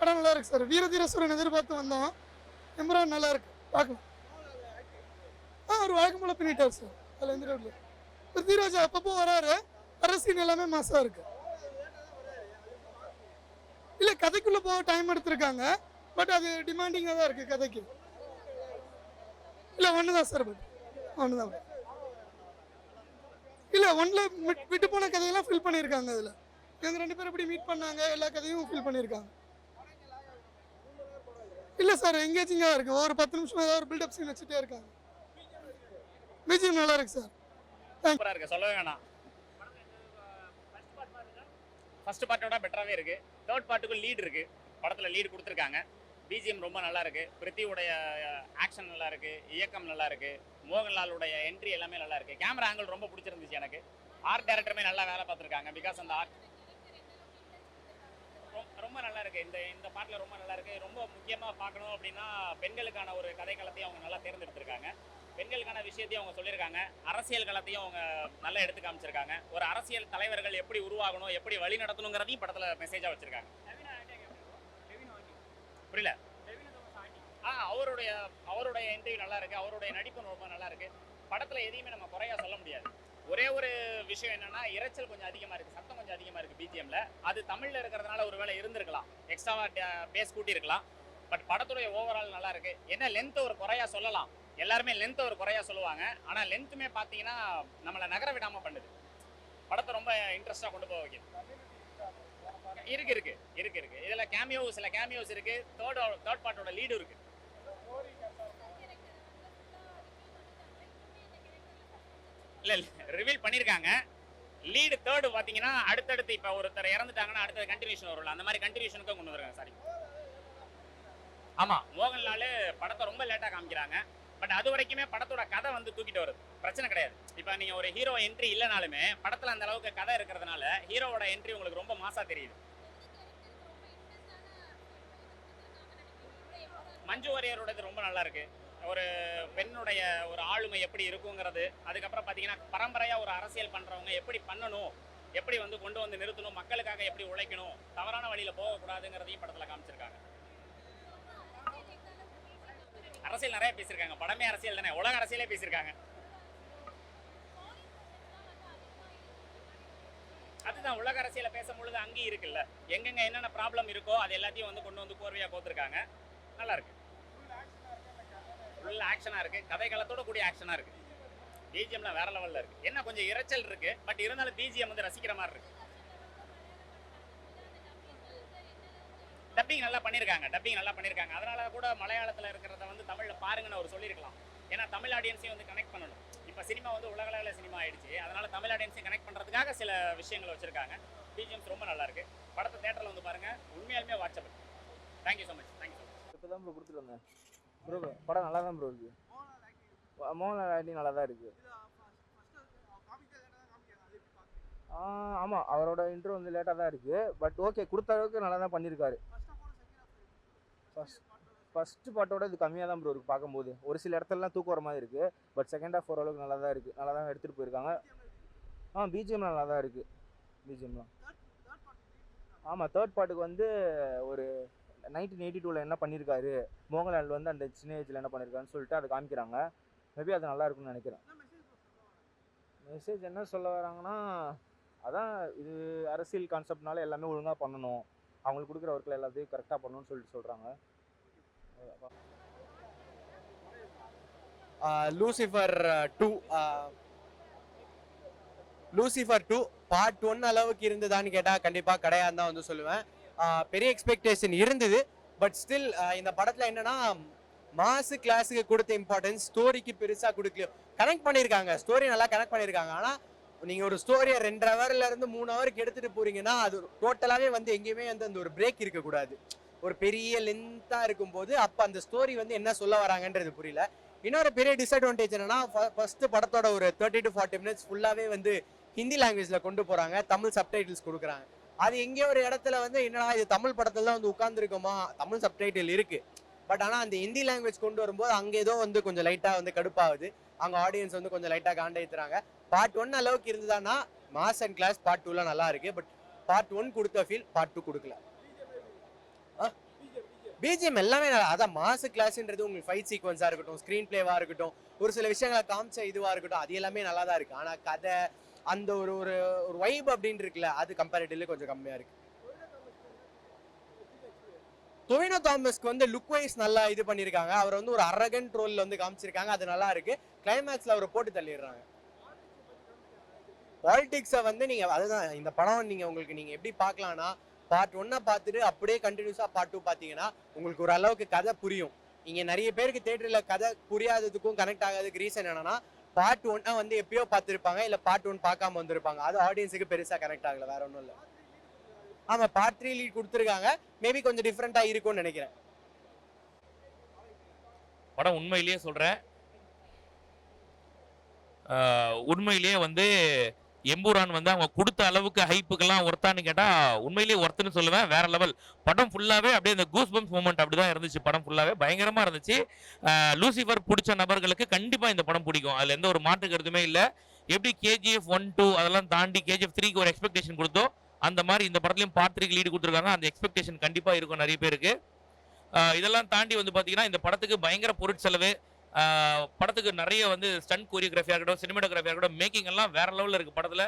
படம் நல்லா இருக்கு சார். வீரதீரசுரன் எதிர்பார்த்து வந்தோம். எம்பரான் நல்லா இருக்கு, பார்க்கலாம். ஒரு வழக்கம் போல பண்ணிட்டார் சார். அதில் எந்த டவுட்ல பிருத்திவிராஜ் அப்பப்போ வராரு. அரசியல் எல்லாமே மாசா இருக்கு. இல்லை, கதைக்குள்ள போக டைம் எடுத்திருக்காங்க. பட் அது டிமாண்டிங்காக தான் இருக்கு கதைக்கு. இல்லை ஒன்று தான் சார். பட் ஒன்று தான். இல்லை ஒன்றில் விட்டு போன கதையெல்லாம் ஃபில் பண்ணியிருக்காங்க. அதில் இவங்க 2 பேரும் எப்படி மீட் பண்ணாங்க எல்லா கதையும் ஃபில் பண்ணியிருக்காங்க. இல்லை சார், எங்கேஜிங்காக இருக்குது. ஒரு 10 நிமிஷம் ஏதாவது ஒரு பில்டப் சீன் வச்சுட்டே இருக்காங்க. பிஜிஎம் நல்லா இருக்கு சார். சூப்பரா இருக்கு, சொல்லவே வேணாம். ஃபர்ஸ்ட் பார்ட்டோட பெட்டராகவே இருக்கு. தேர்ட் பார்ட்டுக்கு லீட் இருக்கு. படத்தில் லீட் கொடுத்துருக்காங்க. பிஜிஎம் ரொம்ப நல்லா இருக்கு. பிருத்தியுடைய ஆக்ஷன் நல்லா இருக்கு, இயக்கம் நல்லா இருக்கு, மோகன்லாலுடைய என்ட்ரி எல்லாமே நல்லா இருக்கு. கேமரா ஆங்கிள் ரொம்ப பிடிச்சிருந்துச்சு எனக்கு. ஆர்ட் டைரக்டருமே நல்லா வேலை பார்த்துருக்காங்க. பிகாஸ் அந்த ஆர்ட் ரொம்ப நல்லா இருக்கு. இந்த பாட்டில் ரொம்ப நல்லா இருக்கு. ரொம்ப முக்கியமாக பார்க்கணும் அப்படின்னா பெண்களுக்கான ஒரு கதை களத்தையும் அவங்க நல்லா தேர்ந்தெடுத்திருக்காங்க. பெண்களுக்கான விஷயத்தையும் அவங்க சொல்லியிருக்காங்க. அரசியல் களத்தையும் அவங்க நல்லா எடுத்து காமிச்சிருக்காங்க. ஒரு அரசியல் தலைவர்கள் எப்படி உருவாகணும், எப்படி வழி நடத்தணுங்கிறதையும் படத்தில் மெசேஜாக வச்சிருக்காங்க. புரியல? அவருடைய இன்டர்வியூ நல்லா இருக்கு. அவருடைய நடிப்பு ரொம்ப நல்லா இருக்கு. படத்தில் எதையுமே நம்ம குறையா சொல்ல முடியாது. ஒரே ஒரு விஷயம் என்னன்னா, இரைச்சல் கொஞ்சம் அதிகமாக இருக்குது, சத்தம் கொஞ்சம் அதிகமாக இருக்குது பிஜிஎம்ல. அது தமிழில் இருக்கிறதுனால ஒரு வேளை இருந்திருக்கலாம், எக்ஸ்ட்ராவாக பேஸ் கூட்டி இருக்கலாம். பட் படத்துடைய ஓவரால் நல்லா இருக்கு. என்ன லென்த் ஒரு குறையா சொல்லலாம், எல்லாருமே லென்த் ஒரு குறையா சொல்லுவாங்க. ஆனால் லென்த்துமே பார்த்தீங்கன்னா நம்மளை நகர விடாமல் பண்ணுது. படத்தை ரொம்ப இன்ட்ரெஸ்டாக கொண்டு போக வைக்குது. இருக்கு. இதில் சில கேமியோஸ் இருக்கு. தேர்ட் பார்ட்டோட லீடு இருக்கு. இல்லை ரிவீல் பண்ணியிருக்காங்க. லீடு தேர்டு பார்த்தீங்கன்னா அடுத்தடுத்து இப்போ ஒருத்தர் இறந்துட்டாங்கன்னா அடுத்தது கண்டினியூஷன் வரும்ல, அந்த மாதிரி கண்டினியூஷனுக்கும் கொண்டு வருவாங்க. சாரி, ஆமாம், மோகன்லால் படத்தை ரொம்ப லேட்டாக காமிக்கிறாங்க. பட் அது வரைக்குமே படத்தோட கதை வந்து தூக்கிட்டு வருது, பிரச்சனை கிடையாது. இப்போ நீங்கள் ஒரு ஹீரோ என்ட்ரி இல்லைனாலுமே படத்தில் அந்த அளவுக்கு கதை இருக்கிறதுனால ஹீரோவோட என்ட்ரி உங்களுக்கு ரொம்ப மாசா தெரியுது. மஞ்சு வாரியரோடது ரொம்ப நல்லா இருக்கு. ஒரு பெண்ணுடைய ஒரு ஆளுமை எப்படி இருக்குங்கிறது, அதுக்கப்புறம் பார்த்தீங்கன்னா பரம்பரையாக ஒரு அரசியல் பண்ணுறவங்க எப்படி பண்ணணும், எப்படி வந்து கொண்டு வந்து நிறுத்தணும், மக்களுக்காக எப்படி உழைக்கணும், தவறான வழியில் போகக்கூடாதுங்கிறதையும் படத்தில் காமிச்சிருக்காங்க. அரசியல் நிறைய பேசியிருக்காங்க. படமே அரசியல் தானே, உலக அரசியலே பேசியிருக்காங்க. அதுதான் உலக அரசியலை பேசும்பொழுது அங்கேயும் இருக்குல்ல, எங்கெங்க என்னென்ன ப்ராப்ளம் இருக்கோ அது எல்லாத்தையும் வந்து கொண்டு வந்து கோர்வையாக கோத்துருக்காங்க. நல்லா இருக்கு. ஃபுல் ஆக்ஷனாக இருக்கு. கதை காலத்தோட கூடிய ஆக்ஷனாக இருக்கு. பிஜிஎம்ல வேற லெவலில் இருக்கு. என்ன கொஞ்சம் இரைச்சல் இருக்கு, பட் இருந்தாலும் பிஜிஎம் வந்து ரசிக்கிற மாதிரி இருக்கு. டப்பிங் நல்லா பண்ணியிருக்காங்க. அதனால கூட மலையாளத்தில் இருக்கிறத வந்து தமிழில் பாருங்கன்னு அவர் சொல்லியிருக்கலாம். ஏன்னா தமிழ் ஆடியன்ஸையும் வந்து கனெக்ட் பண்ணணும். இப்போ சினிமா வந்து உலகளவில் சினிமா ஆயிடுச்சு. அதனால தமிழ் ஆடியன்ஸையும் கனெக்ட் பண்ணுறதுக்காக சில விஷயங்கள் வச்சிருக்காங்க. பிஜிஎம்ஸ் ரொம்ப நல்லா இருக்கு. படத்தை தேட்டரில் வந்து பாருங்க, உண்மையாலுமே வாட்சபிள். Thank you so much. இப்போ தான் ப்ரோ கொடுத்துட்டு வந்தேன் ப்ரோ. படம் நல்லா தான் ப்ரோ இருக்கு. மோகன்லால் ஆக்டிங் நல்லா தான் இருக்கு. ஆமாம், அவரோட இன்ட்ரோ வந்து லேட்டாக தான் இருக்குது. பட் ஓகே, கொடுத்த அளவுக்கு நல்லா தான் பண்ணியிருக்காரு. ஃபஸ்ட்டு பார்ட்டோட இது கம்மியாக தான் ப்ரோ இருக்குது பார்க்கும்போது. ஒரு சில இடத்துலலாம் தூக்கம் வர மாதிரி இருக்குது. பட் செகண்ட் ஹாஃப் ஓரளவுக்கு நல்லா தான் இருக்குது. நல்லா தான் எடுத்துகிட்டு போயிருக்காங்க. பிஜிஎம் நல்லா தான் இருக்குது. பிஜிஎம்லாம் ஆமாம், தேர்ட் பார்ட்டுக்கு வந்து ஒரு 1982 என்ன பண்ணியிருக்காரு, மோகன்லால் வந்து அந்த சின்ன ஏஜில் என்ன பண்ணியிருக்காருன்னு சொல்லிட்டு அதை காமிக்கிறாங்க. மேபி அது நல்லா இருக்கும்னு நினைக்கிறேன். மெசேஜ் என்ன சொல்ல வராங்கன்னா, அதான் இது அரசியல் கான்செப்ட்னால எல்லாமே ஒழுங்காக பண்ணணும், அவங்களுக்கு கொடுக்குற ஒர்க்கில் எல்லாத்தையும் கரெக்டாக பண்ணணும்னு சொல்லிட்டு சொல்கிறாங்க. லூசிஃபர் 2 பார்ட் 1 அளவுக்கு இருந்ததான்னு கேட்டால் கண்டிப்பாக கிடையாதுன்னு தான் வந்து சொல்லுவேன். பெரிய எக்ஸ்பெக்டேஷன் இருந்தது. பட் ஸ்டில் இந்த படத்தில் என்னன்னா, மாசு கிளாஸுக்கு கொடுத்த இம்பார்ட்டன்ஸ் ஸ்டோரிக்கு பெருசாக கொடுக்கல. கனெக்ட் பண்ணியிருக்காங்க, ஸ்டோரி நல்லா கனெக்ட் பண்ணியிருக்காங்க. ஆனால் நீங்கள் ஒரு ஸ்டோரியை 2 ஹவர்லேருந்து 3 ஹவருக்கு எடுத்துகிட்டு போகிறீங்கன்னா அது டோட்டலாகவே வந்து எங்கேயுமே வந்து அந்த ஒரு பிரேக் இருக்கக்கூடாது. ஒரு பெரிய லென்த்தாக இருக்கும்போது அப்போ அந்த ஸ்டோரி வந்து என்ன சொல்ல வராங்கன்றது புரியல. இன்னொரு பெரிய டிஸ்அட்வான்டேஜ் என்னன்னா, ஃபர்ஸ்ட் படத்தோட ஒரு 30 to 40 minutes ஃபுல்லாகவே வந்து ஹிந்தி லாங்குவேஜில் கொண்டு போகிறாங்க, தமிழ் சப்டைட்டில்ஸ் கொடுக்குறாங்க. அது எங்கேயோ ஒரு இடத்துல வந்து என்னன்னா, இது தமிழ் படத்தில் தான் வந்து உட்காந்துருக்கோமா, தமிழ் சப்டைட்டில் இருக்குது. பட் ஆனால் அந்த ஹிந்தி லாங்குவேஜ் கொண்டு வரும்போது அங்கே ஏதோ வந்து கொஞ்சம் லைட்டாக வந்து கடுப்பாகுது. அங்கே ஆடியன்ஸ் வந்து கொஞ்சம் லைட்டாக காண்டேத்துறாங்க. பார்ட் 1 அளவுக்கு இருந்ததுன்னா மாஸ் அண்ட் கிளாஸ் பார்ட் 2லாம் நல்லா இருக்குது. பட் பார்ட் 1 கொடுத்த ஃபீல் பார்ட் 2 கொடுக்கல. பிஜிஎம் எல்லாமே அதான் மாசு கிளாஸ்ன்றது உங்களுக்கு ஃபைட் சீக்வன்ஸாக இருக்கட்டும், ஸ்க்ரீன் பிளேவாக இருக்கட்டும், ஒரு சில விஷயங்களை காமிச்ச இதுவாக இருக்கட்டும், அது எல்லாமே நல்லா தான் இருக்குது. ஆனால் கதை அந்த ஒரு ஒரு ஒரு வைப் அப்படின்னு இருக்குல்ல, அது கம்பேரிட்டிவ்லி கொஞ்சம் கம்மியாக இருக்குது. டொவினோ தாமஸ்க்கு வந்து லுக் வைஸ் நல்லா இது பண்ணியிருக்காங்க. அவர் வந்து ஒரு அரகன்ட் ரோலில் வந்து காமிச்சிருக்காங்க, அது நல்லா இருக்குது. கிளைமேக்ஸில் அவரை போட்டு தள்ளிடுறாங்க. பாலிடிக்ஸை வந்து நீங்கள் அதுதான் இந்த படம் நீங்கள் எப்படி பார்க்கலான்னா, பார்ட் 1 பார்த்துட்டு அப்படியே கண்டினியூஸாக பார்ட் 2 பார்த்தீங்கன்னா உங்களுக்கு ஒரு அளவுக்கு கதை புரியும். இங்கே நிறைய பேருக்கு தேட்டரில் கதை புரியாததுக்கும் கனெக்ட் ஆகாததுக்கு ரீசன் என்னன்னா, பார்ட் 1 வந்து எப்பயோ பார்த்துருப்பாங்க, இல்லை பார்ட் 1 பார்க்காம வந்திருப்பாங்க. அது ஆடியன்ஸுக்கு பெருசாக கனெக்ட் ஆகலை, வேற ஒன்றும் இல்லை. ஆமாம், பார்ட் 3 லீட் கொடுத்துருக்காங்க. மேபி கொஞ்சம் டிஃப்ரெண்ட்டாக இருக்கும்னு நினைக்கிறேன். படம் உண்மையிலேயே சொல்கிறேன், உண்மையிலேயே வந்து எம்பூரான் வந்து அவங்க கொடுத்த அளவுக்கு ஹைப்புக்கெல்லாம் ஒர்த்தான்னு கேட்டால் உண்மையிலேயே ஒர்த்துன்னு சொல்லுவேன். வேற லெவல் படம் ஃபுல்லாகவே அப்படியே இந்த கூஸ் பம்ப்ஸ் மூமெண்ட் அப்படி தான் இருந்துச்சு. படம் ஃபுல்லாகவே பயங்கரமாக இருந்துச்சு. லூசிஃபர் பிடிச்ச நபர்களுக்கு கண்டிப்பாக இந்த படம் பிடிக்கும், அதில் எந்த ஒரு மாற்று கருத்துமே இல்லை. எப்படி கேஜிஎஃப் 1, 2 அதெல்லாம் தாண்டி கேஜிஎஃப் 3க்கு ஒரு எக்ஸ்பெக்டேஷன் கொடுத்தோம், அந்த மாதிரி இந்த படத்துலையும் பார்ட் 3க்கு லீடு கொடுத்துருக்காங்க. அந்த எக்ஸ்பெக்டேஷன் கண்டிப்பாக இருக்கும் நிறைய பேருக்கு. இதெல்லாம் தாண்டி வந்து பார்த்தீங்கன்னா இந்த படத்துக்கு பயங்கர பொருட்செலவு, படத்துக்கு நிறைய வந்து ஸ்டன்ட் கோரியோகிராஃபியாக இருக்கட்டும், சினிமாட்டோகிராஃபியாக இருக்கட்டும், மேக்கிங் எல்லாம் வேற லெவலில் இருக்குது படத்தில்.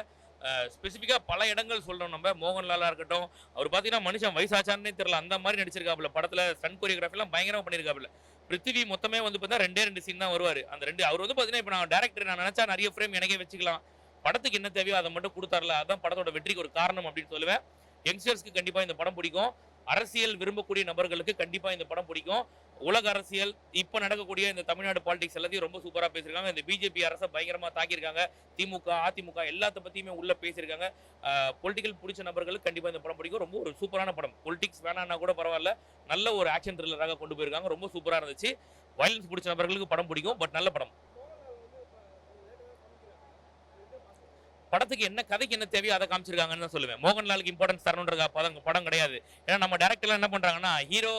ஸ்பெசிஃபிக்காக பல இடங்கள் சொல்லணும். நம்ம மோகன்லாலாக இருக்கட்டும், அவர் பார்த்தீங்கன்னா மனுஷன் வயசாச்சானே தெரியல, அந்த மாதிரி நடிச்சிருக்காப்புல படத்தில். ஸ்டன்ட் கோரியோகிராஃபிலாம் பயங்கரமாக பண்ணியிருக்காப்புல. பிருத்திவி மொத்தமே வந்து பார்த்தீங்கன்னா 2 சீன் தான் வருவார். அந்த 2 அவர் வந்து பார்த்தீங்கன்னா இப்போ நான் டேரக்டர் நான் நினச்சா நிறைய ஃப்ரேம் எனக்கே வச்சுக்கலாம், படத்துக்கு என்ன தேவையோ அதை மட்டும் கொடுத்தார்ல, அதான் படத்தோட வெற்றிக்கு ஒரு காரணம் அப்படின்னு சொல்லுவேன். யங்ஸ்டர்ஸ்க்கு கண்டிப்பாக இந்த படம் பிடிக்கும். அரசியல் விரும்பக்கூடிய நபர்களுக்கு கண்டிப்பாக இந்த படம் பிடிக்கும். உலக அரசியல், இப்போ நடக்கக்கூடிய இந்த தமிழ்நாடு பாலிடிக்ஸ் எல்லாத்தையும் ரொம்ப சூப்பராக பேசியிருக்காங்க. இந்த பிஜேபி அரசை பயங்கரமாக தாக்கியிருக்காங்க. திமுக, அதிமுக எல்லாத்த பற்றியுமே உள்ள பேசியிருக்காங்க. பொலிட்டிக்கல் பிடிச்ச நபர்களுக்கு கண்டிப்பாக இந்த படம் பிடிக்கும். ரொம்ப ஒரு சூப்பரான படம். பொலிட்டிக்ஸ் வேணான்னா கூட பரவாயில்ல, நல்ல ஒரு ஆக்ஷன் த்ரில்லராக கொண்டு போயிருக்காங்க. ரொம்ப சூப்பராக இருந்துச்சு. வயலன்ஸ் பிடிச்ச நபர்களுக்கு படம் பிடிக்கும், பட் நல்ல படம். படத்துக்கு என்ன கதைக்கு என்ன தேவையோ அதை காமிச்சிருக்காங்கன்னு தான் சொல்லுவேன். மோகன்லாலுக்கு இம்பார்ட்டன்ஸ் தரணுன்ற படம் கிடையாது. ஏன்னா நம்ம டேரக்டர்லாம் என்ன பண்றாங்கன்னா, ஹீரோ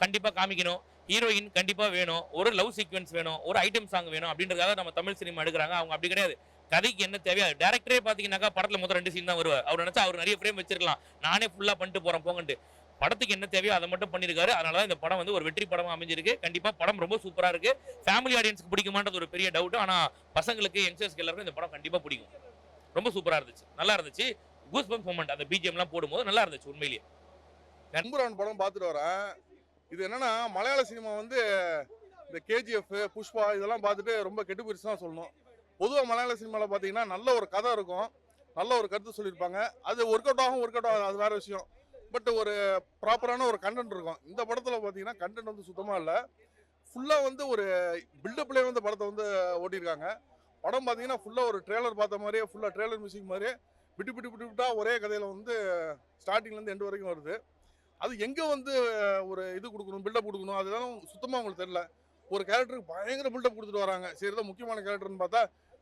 கண்டிப்பா காமிக்கணும், ஹீரோயின் கண்டிப்பா வேணும், ஒரு லவ் சீக்வன்ஸ் வேணும், ஒரு ஐட்டம் சாங் வேணும் அப்படின்றதுக்காக நம்ம தமிழ் சினிமா எடுக்கிறாங்க. அவங்க அப்படி கிடையாது. கதைக்கு என்ன தேவையோ டேரக்டரே பாத்தீங்கன்னாக்கா படத்துல முதல் 2 சீன் தான் வருவார். அவர் நினைச்சா அவர் நிறைய ஃப்ரேம் வச்சிருக்கலாம், நானே ஃபுல்லா பண்ணிட்டு போறேன் போங்கன்ட்டு. படத்துக்கு என்ன தேவையோ அதை மட்டும் பண்ணியிருக்காரு. அதனாலதான் இந்த படம் வந்து ஒரு வெற்றி படமா அமைஞ்சிருக்கு. கண்டிப்பா படம் ரொம்ப சூப்பரா இருக்கு. ஃபேமிலி ஆடியன்ஸ்க்கு பிடிக்குமான்றது ஒரு பெரிய டவுட். ஆனா பசங்களுக்கு, யங்ஸ்டர்ஸ்க்கு எல்லாருக்கும் இந்த படம் கண்டிப்பா பிடிக்கும். ரொம்ப சூப்பரா இருந்துச்சு, நல்லா இருந்துச்சு. கூஸ் பம்ப் மூமெண்ட் அந்த பிஜிஎம்லாம் போடும்போது நல்லா இருந்துச்சு உண்மையிலேயே. எம்புரான் படம் பார்த்துட்டு வரேன். இது என்னன்னா, மலையாள சினிமா வந்து இந்த கேஜிஎஃப், புஷ்பா இதெல்லாம் பார்த்துட்டு ரொம்ப கெட்டு போயிடுச்சு தான் சொல்லணும். பொதுவாக மலையாள சினிமாவில் பார்த்தீங்கன்னா நல்ல ஒரு கதை இருக்கும், நல்ல ஒரு கருத்து சொல்லியிருப்பாங்க. அது ஒர்க் அவுட் ஆகும், அது வேற விஷயம். பட் ஒரு ப்ராப்பரான ஒரு கண்டென்ட் இருக்கும். இந்த படத்தில் பார்த்தீங்கன்னா கண்டென்ட் வந்து சுத்தமாக இல்லை. ஃபுல்லாக வந்து ஒரு பில்டப்லேயே வந்து படத்தை வந்து ஓட்டியிருக்காங்க. படம் பார்த்தீங்கன்னா ஃபுல்லாக ஒரு ட்ரெய்லர் பார்த்த மாதிரியே, ஃபுல்லாக ட்ரெய்லர் மியூசிக் மாதிரியே விட்டு ஒரே கதையில் வந்து ஸ்டார்டிங்லேருந்து எண்டு வரைக்கும் வருது. அது எங்கே வந்து ஒரு இது கொடுக்கணும், பில்டப் கொடுக்கணும், அதுதான் சுத்தமாக அவங்களுக்கு தெரியல. ஒரு கேரக்டருக்கு பயங்கர பில்டப் கொடுத்துட்டு வராங்க. சரி, தான் முக்கியமான கேரக்டர்னு பார்த்தா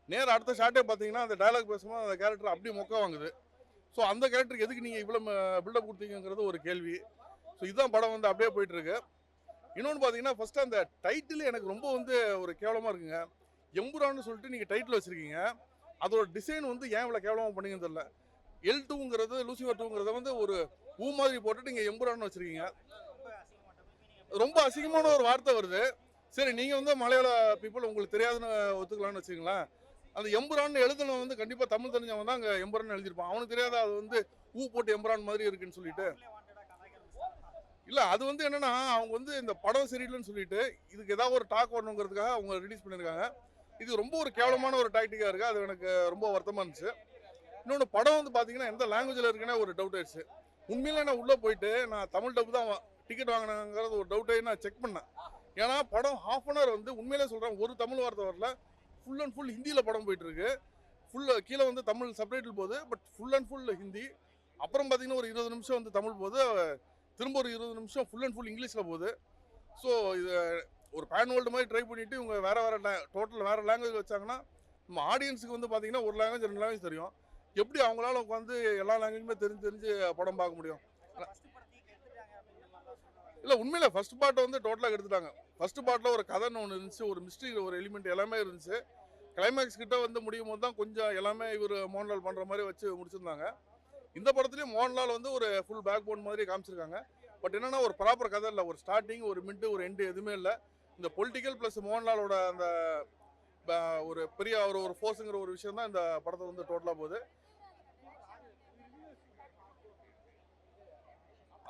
நேரம் அடுத்த ஷார்ட்டே பார்த்தீங்கன்னா அந்த டைலாக் பேசும்போது அந்த கேரக்டர் அப்படியே மொக்க வாங்குது. ஸோ அந்த கேரக்டருக்கு எதுக்கு நீங்கள் இவ்வளோ பில்டப் கொடுத்தீங்கிறது ஒரு கேள்வி. ஸோ இதுதான் படம் வந்து அப்படியே போயிட்டுருக்கு. இன்னொன்று பார்த்தீங்கன்னா ஃபஸ்ட்டு அந்த டைட்டில் எனக்கு ரொம்ப வந்து ஒரு கேவலமாக இருக்குங்க. எம்புரான்னு சொல்லிட்டு நீங்கள் டைட்டில் வச்சுருக்கீங்க, அதோட டிசைன் வந்து ஏன் இவ்வளோ கேவலமாக பண்ணீங்கன்னு தெரியல. L2ங்கிறது லூசிஃபர் 2ங்கிறத வந்து ஒரு பூ மாதிரி போட்டுட்டு நீங்கள் எம்புரான்னு வச்சுருக்கீங்க. ரொம்ப அசிங்கமான ஒரு வார்த்தை வருது. சரி, நீங்கள் வந்து மலையாள பீப்புள் உங்களுக்கு தெரியாதுன்னு ஒத்துக்கலான்னு வச்சுங்களேன். அந்த எம்புரான்னு எழுதுனவன் வந்து கண்டிப்பாக தமிழ் தெரிஞ்சவன் தான் அங்கே எம்புரான்னு எழுதியிருப்பான். அவனுக்கு தெரியாத அது வந்து போட்டு எம்புரான் மாதிரி இருக்குன்னு சொல்லிட்டு. இல்லை, அது வந்து என்னன்னா, அவங்க வந்து இந்த படம் சரியில்லைன்னு சொல்லிட்டு இதுக்கு ஏதாவது ஒரு டாக் வரணுங்கிறதுக்காக அவங்க ரிலீஸ் பண்ணியிருக்காங்க. இது ரொம்ப ஒரு கேவலமான ஒரு டாக்டிக்காக இருக்குது. அது எனக்கு ரொம்ப வருத்தமாக இருந்துச்சு. இன்னொன்று, படம் வந்து பார்த்தீங்கன்னா எந்த லாங்குவேஜில் இருக்குன்னா ஒரு டவுட் ஆயிடுச்சு. உண்மையிலே நான் உள்ளே போயிட்டு நான் தமிழ் டப்பு தான் டிக்கெட் வாங்கினாங்கிறது ஒரு டவுட்டே நான் செக் பண்ணேன். ஏன்னா படம் ½ அன் ஹவர் வந்து உண்மையிலே சொல்கிறேன் ஒரு தமிழ் வார்த்தை வரல. ஃபுல் அண்ட் ஃபுல் ஹிந்தியில் படம் போயிட்டுருக்கு. கீழே வந்து தமிழ் சப்டைட்டில் போகுது, but full and full Hindi. அப்புறம் பார்த்தீங்கன்னா ஒரு 20 நிமிஷம் வந்து தமிழ் போகுது, திரும்ப ஒரு 20 நிமிஷம் ஃபுல் அண்ட் ஃபுல் இங்கிலீஷில் போகுது. ஸோ இது ஒரு பேன் வேர்ல்டு மாதிரி ட்ரை பண்ணிவிட்டு இவங்க வேறு டோட்டல் வேறு லாங்குவேஜ் வச்சாங்கன்னா நம்ம ஆடியன்ஸுக்கு வந்து பார்த்தீங்கன்னா ஒரு லாங்குவேஜ் 2 லாங்குவேஜ் தெரியும். எப்படி அவங்களால உட்காந்து எல்லா லாங்குவேஜுமே தெரிஞ்சு படம் பார்க்க முடியும்? இல்லை, உண்மையில ஃபர்ஸ்ட் பார்ட்டை வந்து டோட்டலாக எடுத்துட்டாங்க. ஃபர்ஸ்ட் பார்ட்டில் ஒரு கதைன்னு ஒன்று இருந்துச்சு, ஒரு மிஸ்ட்ரி, ஒரு எலிமெண்ட் எல்லாமே இருந்துச்சு. கிளைமேக்ஸ் கிட்ட வந்து முடியும் போது தான் கொஞ்சம் எல்லாமே இவர் மோகன்லால் பண்ணுற மாதிரி வச்சு முடிச்சிருந்தாங்க. இந்த படத்துலேயும் மோகன்லால் வந்து ஒரு ஃபுல் பேக் போன் மாதிரி காமிச்சிருக்காங்க. பட் என்னன்னா ஒரு ப்ராப்பர் கதை இல்லை, ஒரு ஸ்டார்டிங் ஒரு மிட்டு ஒரு எண்டு எதுவுமே இல்லை. இந்த பொலிட்டிக்கல் ப்ளஸ் மோகன்லாலோட அந்த ஒரு பெரிய ஒரு ஃபோர்ஸுங்கிற ஒரு விஷயம் தான் இந்த படத்தை வந்து டோட்டலாக போகுது.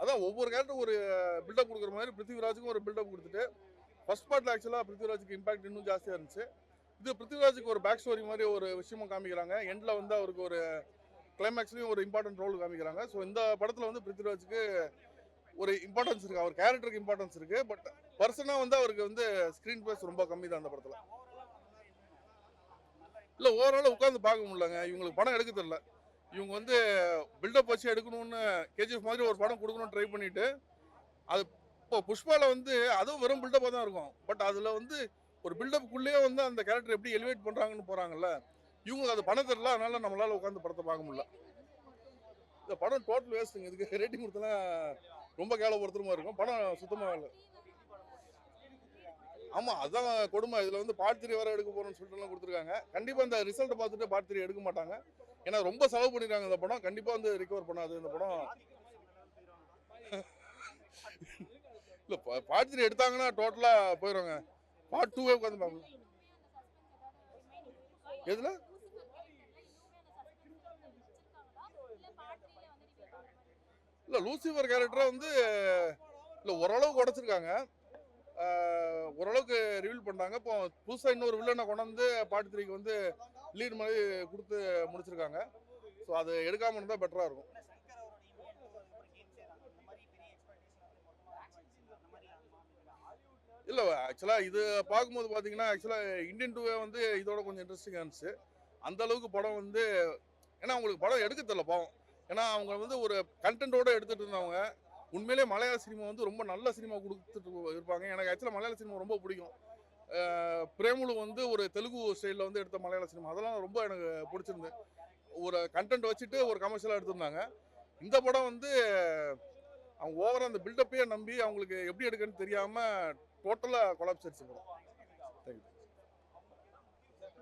அதான் ஒவ்வொரு கேரக்டரும் ஒரு பில்டப் கொடுக்குற மாதிரி பிருத்திவிராஜுக்கும் ஒரு பில்டப் கொடுத்துட்டு, ஃபர்ஸ்ட் பார்ட்டில் ஆக்சுவலாக பிருத்திவிராஜுக்கு இம்பாக்ட் இன்னும் ஜாஸ்தியாக இருந்துச்சு. இது பிருத்திவிராஜுக்கு ஒரு பேக் ஸ்டோரி மாதிரி ஒரு விஷயமும் காமிக்கிறாங்க. எண்டில் வந்து அவருக்கு ஒரு கிளைமேக்ஸ்லையும் ஒரு இம்பார்ட்டன்ட் ரோல் காமிக்கிறாங்க. ஸோ இந்த படத்தில் வந்து பிருத்திவிராஜுக்கு ஒரு இம்பார்ட்டன்ஸ் இருக்குது, அவர் கேரக்டருக்கு இம்பார்ட்டன்ஸ் இருக்குது. பட் பர்சனாக வந்து அவருக்கு வந்து ஸ்க்ரீன் பிளேஸ் ரொம்ப கம்மி தான் அந்த படத்தில். இல்லை ஓவரால் உட்காந்து பார்க்க முடியலங்க, இவங்களுக்கு படம் எடுக்க தெரியல. இவங்க வந்து பில்டப் வச்சு எடுக்கணும்னு கேஜிஎஃப் மாதிரி ஒரு படம் கொடுக்கணும்னு ட்ரை பண்ணிட்டு, அது இப்போ புஷ்பாவில் வந்து அதுவும் வெறும் பில்டப்பாக தான் இருக்கும். பட் அதில் வந்து ஒரு பில்டப்புக்குள்ளேயே வந்து அந்த கேரக்டர் எப்படி எலிவேட் பண்ணுறாங்கன்னு போகிறாங்கல்ல, இவங்களுக்கு அது பண்ண தெரியல. அதனால நம்மளால் உட்காந்து படத்தை பார்க்க முடியல. இந்த படம் டோட்டல் வேஸ்ட்டுங்க. இதுக்கு ரேட்டிங் கொடுத்தனா ரொம்ப கேவலப்படுத்துற மாதிரி இருக்கும். படம் சுத்தமாக இல்லை. ஆமாம், அதுதான் கொடுமை. இதில் வந்து பார்ட் 3 வர எடுக்க போகிறோம்னு சொல்லிட்டுலாம் கொடுத்துருக்காங்க. கண்டிப்பாக இந்த ரிசல்ட்டை பார்த்துட்டு பார்ட் 3 எடுக்க மாட்டாங்க. ஏன்னா ரொம்ப செலவு பண்ணிருக்காங்க இந்த படம். கண்டிப்பாக வந்து ரிகவர் பண்ணாது இந்த படம். இல்லை பார்ட் 3 எடுத்தாங்கன்னா டோட்டலாக போயிடுவாங்க. பார்ட் 2 உட்காந்து பார்க்கலாம். எதில் இல்லை லூசிஃபர் கேரக்டரை வந்து இல்லை ஓரளவுக்கு உடச்சிருக்காங்க, ஓரளவுக்கு ரிவீல் பண்ணாங்க. இப்போ புதுசாக இன்னொரு வில்லனை கொண்டாந்து பார்ட் 3க்கு வந்து லீட் மாதிரி கொடுத்து முடிச்சிருக்காங்க. ஸோ அது எடுக்காமல் இருந்தால் பெட்டராக இருக்கும். இல்லை ஆக்சுவலாக இது பார்க்கும்போது பார்த்தீங்கன்னா ஆக்சுவலாக இந்தியன் 2 வந்து இதோட கொஞ்சம் இன்ட்ரெஸ்டிங்காக இருந்துச்சு. அந்த அளவுக்கு படம் வந்து ஏன்னா அவங்களுக்கு படம் எடுக்க தெரியல பாவம். ஏன்னா அவங்க வந்து ஒரு கண்டென்ட்டோடு எடுத்துகிட்டு இருந்தவங்க. உண்மையிலே மலையாள சினிமா வந்து ரொம்ப நல்ல சினிமா கொடுத்துட்டு இருப்பாங்க. எனக்கு ஆக்சுவலாக மலையாள சினிமா ரொம்ப பிடிக்கும். பிரேமுலு வந்து ஒரு தெலுங்கு ஸ்டைலில் வந்து எடுத்த மலையாள சினிமா அதெல்லாம் ரொம்ப எனக்கு பிடிச்சிருந்து. ஒரு கண்டென்ட் வச்சுட்டு ஒரு கமர்ஷியலாக எடுத்திருந்தாங்க. இந்த படம் வந்து அவங்க ஓவராக அந்த பில்டப்பையே நம்பி அவங்களுக்கு எப்படி எடுக்கன்னு தெரியாமல் டோட்டலாக கொலாப்ஸ் அடிச்சு படம். தேங்க்யூ.